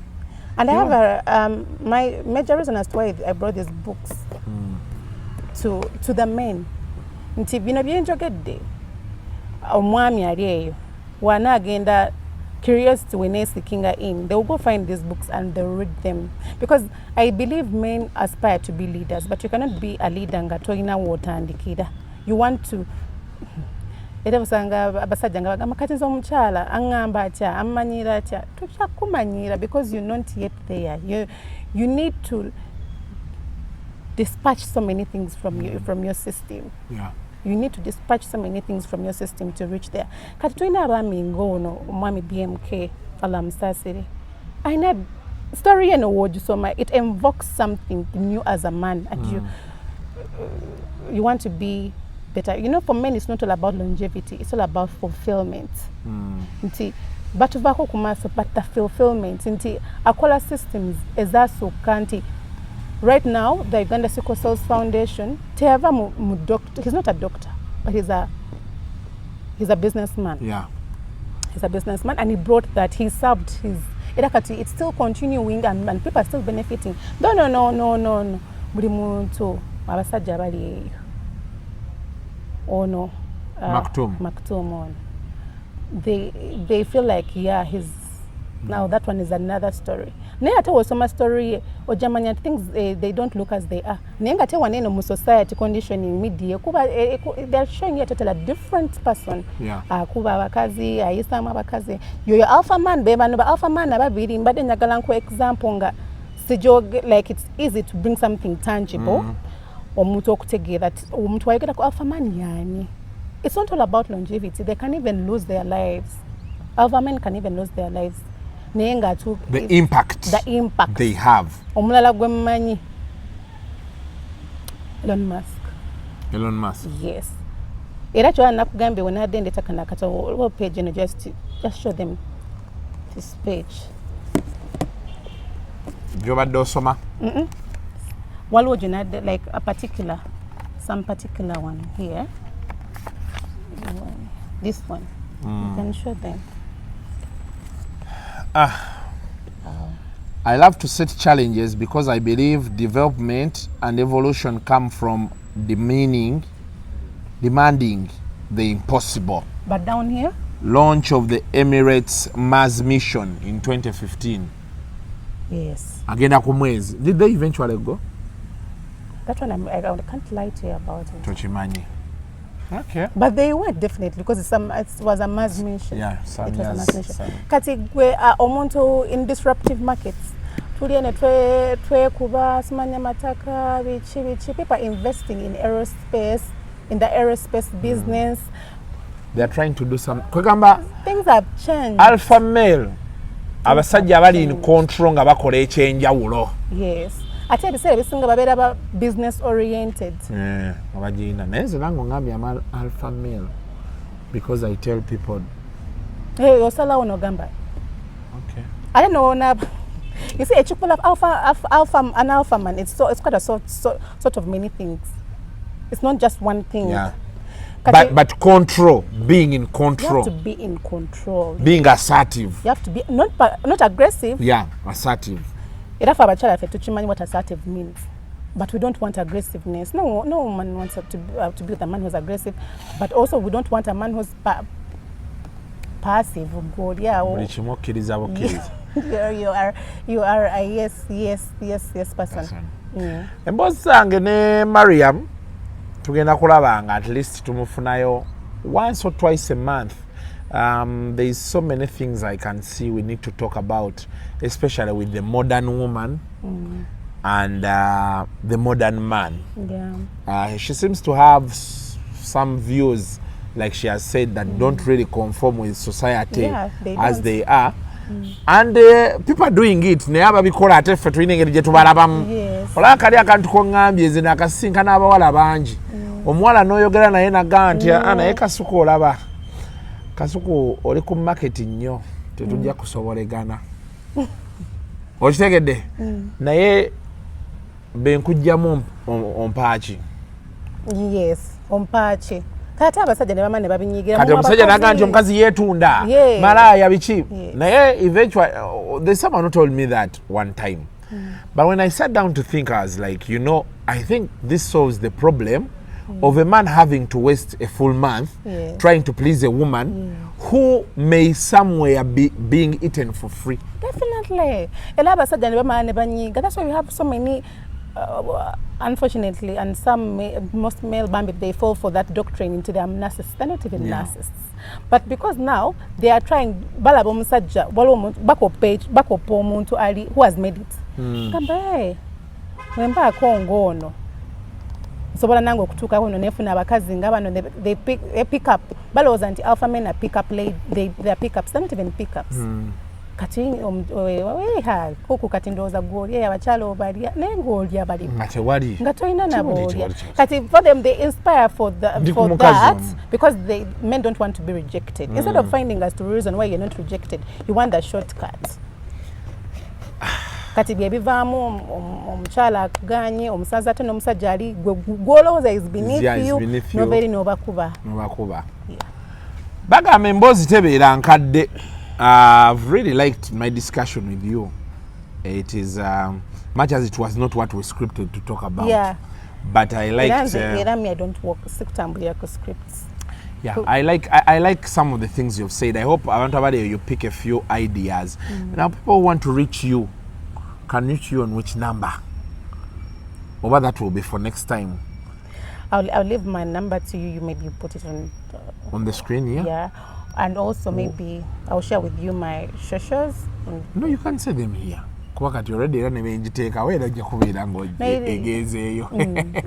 And I have my major reason as to why I brought these books to the men. Nti bino byenjogedde omwami ali eyo wanaagenda curiosity when they seeking in, they will go find these books and they'll read them. Because I believe men aspire to be leaders, but you cannot be a leader nga toyina wotandikira. You want to era busanga abasajja nga bagamba kati nze omukyala aŋŋamba atya ammanyira atya tukyakumanyira because you're not yet there. You need to dispatch so many things from your system. Yeah. You need to dispatch so many things from your system to reach there. Kati tulina abaami ng'ono omwami BMK Alamusasire. Aina story eno w'ogisoma, it invokes something in you as a man, and you want to be better. You know, for men, it's not all about longevity. It's all about fulfillment. Nti batuvaako ku maaso, but the fulfillment. Nti akola systems ezasooka nti right now, the Uganda Sickle Cells Foundation, teyava mu doctor. He's not a doctor, but he's a businessman. Yeah. He's a businessman, and he brought that. He served his. It's still continuing, and people are still benefiting. No. Buli muntu abasajja bali eyo. Oh no. Maktoum on. They feel like he's now that one is another story. Naye ate wosoma story ojamanya things they don't look as they are. Naye nga ate waneno mu society conditioning media kuba they're showing you a different person. Yeah. Kuba abakazi ayisamu abakazi yoyo alpha man be bano ba alpha man ababiri mbadde njagala nko example nga sijoge like it's easy to bring something tangible. Omuntu okutegeera omuntu wayogera ku alpha man yani. It's not all about longevity. They can even lose their lives. Alpha men can even lose their lives. The impact they have. Omulala gwe mmanyi Elon Musk. Yes. Era kywa nakugambye when adende takana kata all page and just show them this page. Jobadde osoma? Waliwo gye like some particular one here. This one. You can show them. I love to set challenges because I believe development and evolution come from demanding the impossible. But down here? Launch of the Emirates Mars mission in 2015. Yes. Agenda ku mwezi. Did they eventually go? That one I can't lie to you about it. Tochimanyi. Okay. But they were definitely because it was a Mars mission. Yeah, it was a Mars mission. Kati gwe omuntu in disruptive markets. Tuliene twe kuba simanya mataka bichi people investing in aerospace, in the aerospace business. They are trying to do some kwegamba things have changed. Alpha male abasajja abali in control nga bakola ekyenjawulo. Yes. Ate ebiseera bisinga babeera ba business oriented. Abagina neze nango ngambye ama alpha male because I tell people hey osala ono gamba. Okay. I don't know you see a triple of an alpha man, it's quite a sort of many things. It's not just one thing. Yeah. But control, being in control. You have to be in control. Being assertive. You have to be not aggressive. Yeah, assertive. Era for abakyala ffe tukimanyi what assertive means. but we don't want aggressiveness. No woman wants to be with a man who's aggressive, but also we don't want a man who's passive. God, yeah. You are a yes person. Embozi zange ne Mariam tugenda kulabanga at least tumufunayo once or twice a month. There is so many things I can see we need to talk about, especially with the modern woman and the modern man. Yeah. She seems to have some views, like she has said, that don't really conform with society as they are. And people are doing it. Ne ababikola ate ffe tulina engeri gye tubalabamu. Olaba kali akantu kongambye zina akasinkana abawala bangi. Omuwala n'oyogera naye naga nti naye Kasuku olaba. Kasuku oli ku market nnyo tetujja kusobolegana. Okitegedde? Naye benkujjamu ompaaki. Yes, ompaaki. Kati abasajja ne bama ne babinyigira. Kati omusajja naga nti omukazi yeetunda. Malaya biki. Naye eventually there's someone who told me that one time. But when I sat down to think, I was like, you know, I think this solves the problem of a man having to waste a full month trying to please a woman who may somewhere be being eaten for free. Definitely. Abasajja ne bama ne banyiga. That's why we have so many unfortunately, and most male bambi, they fall for that doctrine into their narcissists. They're not even narcissists. But because now they are trying, balabo musajja, bako omuntu ali who has made it. Kambe, wemba akongo ono. Sobola nango kutuka hono nefuna abakazi ngabano they pick up. Baloza anti alpha men are pick up they are pickups. They're not even pickups. Kati weha kuku kati ndoza goli ya bachalo bali nengoli ya bali matewali ngatoina na boli kati for them they inspire for that because men don't want to be rejected. Instead of finding as to reason why you're not rejected, you want the shortcut. Kati byebivamu omuchala akuganye omusaza ate n'omusajja ali gwolowooza is beneath you noberi nobakuba bagamba emboozi tebeera nkadde. I've really liked my discussion with you. It is much as it was not what we scripted to talk about. Yeah. But I liked. I don't work scripts. Yeah, I like some of the things you've said. I hope you pick a few ideas. Now people want to reach you. Can reach you on which number? Or that will be for next time. I'll leave my number to you. You maybe put it on the screen. Yeah. And also maybe I'll share with you my socials. No, you can't say them here. You already take away that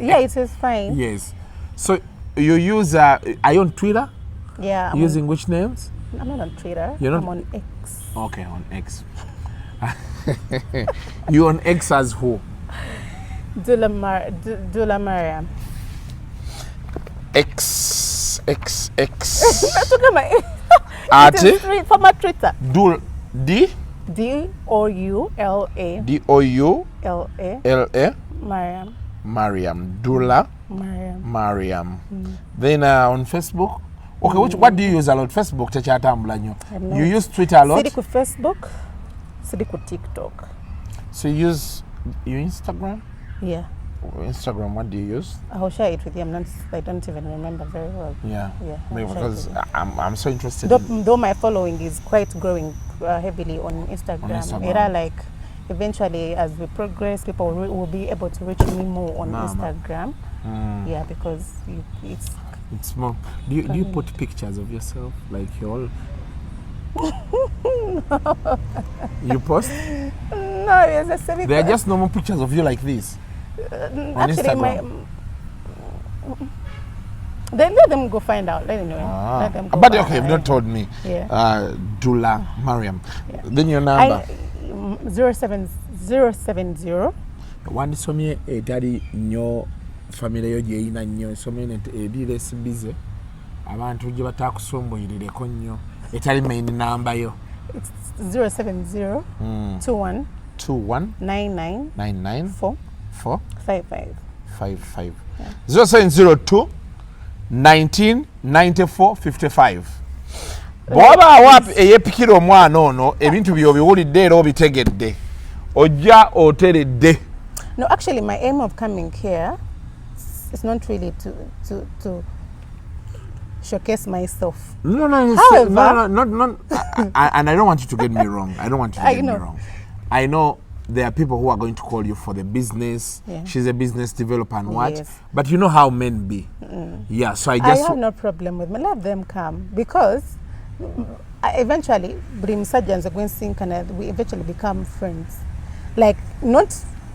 yeah, it is fine. Yes. So you use are you on Twitter? Yeah. Using which names? I'm not on Twitter. You're not? I'm on X. Okay, on X. You on X as who? Dula Mariam. X. Ate for my Twitter. D-O-U-L-A. D-O-U-L-A. Mariam. Dula Mariam. Then on Facebook. Okay, what do you use a lot? Facebook, you use Twitter a lot? Sidiku Facebook, Sidiku TikTok. So you use your Instagram? Yeah. Instagram, what do you use? I'll share it with you. I don't even remember very well. Yeah. Because I'm so interested. Though my following is quite growing heavily on Instagram. Era like eventually as we progress, people will be able to reach me more on Instagram. Yeah, because it's more. Do you put pictures of yourself like you're all? You post? No, it's a silly. They are just normal pictures of you like this. On Instagram. Then let them go find out. Anyway, let them go. But okay, you've not told me. Yeah. Dula Mariam. Yeah. Then your number. 070. One somye etali nyo family yo je ina nyo somye net ebile sibize. Abantu je batakusomboyireko nnyo. Etali main number yo. It's 070 21 99 4 55. 0702 1994 55. Bwaba wapi eyepikira omwana ono ebintu byo biwulidde era obitegedde ojja oteredde No, actually, my aim of coming here is not really to showcase myself. No, However, not. And I don't want you to get me wrong. I don't want you to get me wrong. I know there are people who are going to call you for the business. Yeah. She's a business developer and what. Yes. But you know how men be. Yeah, so I have no problem with me. Let them come because eventually, we eventually become friends. Like, not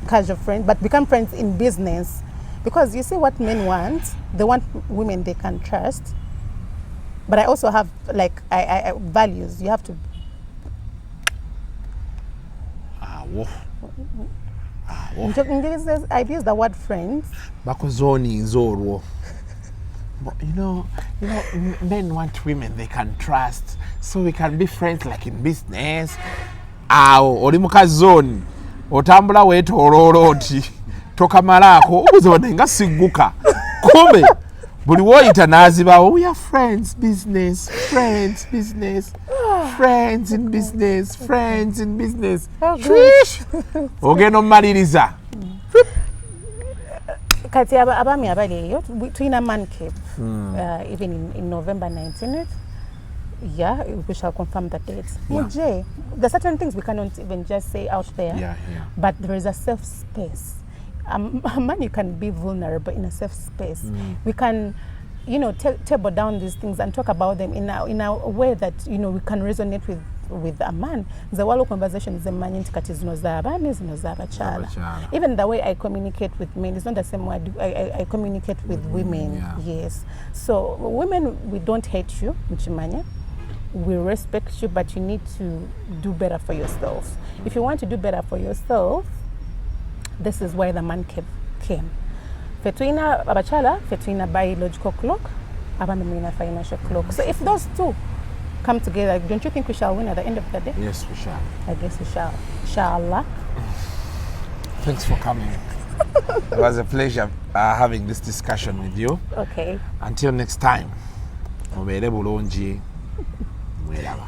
casual friends, but become friends in business. Because you see what men want. They want women they can trust. But I also have, like, I values. You have to... I've used the word friends. Bakozoni zorwo. But you know, men want women they can trust, so we can be friends like in business. Oli mukazoni otambula wetoloola oti tokamalaako obuzoone nga sigguka kome buli woyita n'azibawo. We are friends business, friends business, friends in business, friends in business. Ogenda omumaliriza kati abami abali eyo tuyina man cave even in November 19th. Yeah, we shall confirm the dates. Muje, there are certain things we cannot even just say out there. But there is a safe space. A man, you can be vulnerable in a safe space. We can, table down these things and talk about them in a way that we can resonate with a man. The whole conversation is a man. Even the way I communicate with men is not the same way I communicate with women. Yeah. Yes. So women, we don't hate you, Mchimanya. We respect you, but you need to do better for yourself. If you want to do better for yourself, this is where the man came. Fetuina abachala, fetuina biological clock, abamina financial clock. So if those two come together, don't you think we shall win at the end of the day? Yes, we shall. I guess we shall. Inshallah. Thanks for coming. It was a pleasure having this discussion with you. Okay. Until next time. Mubeere bulungi. Mwelaba.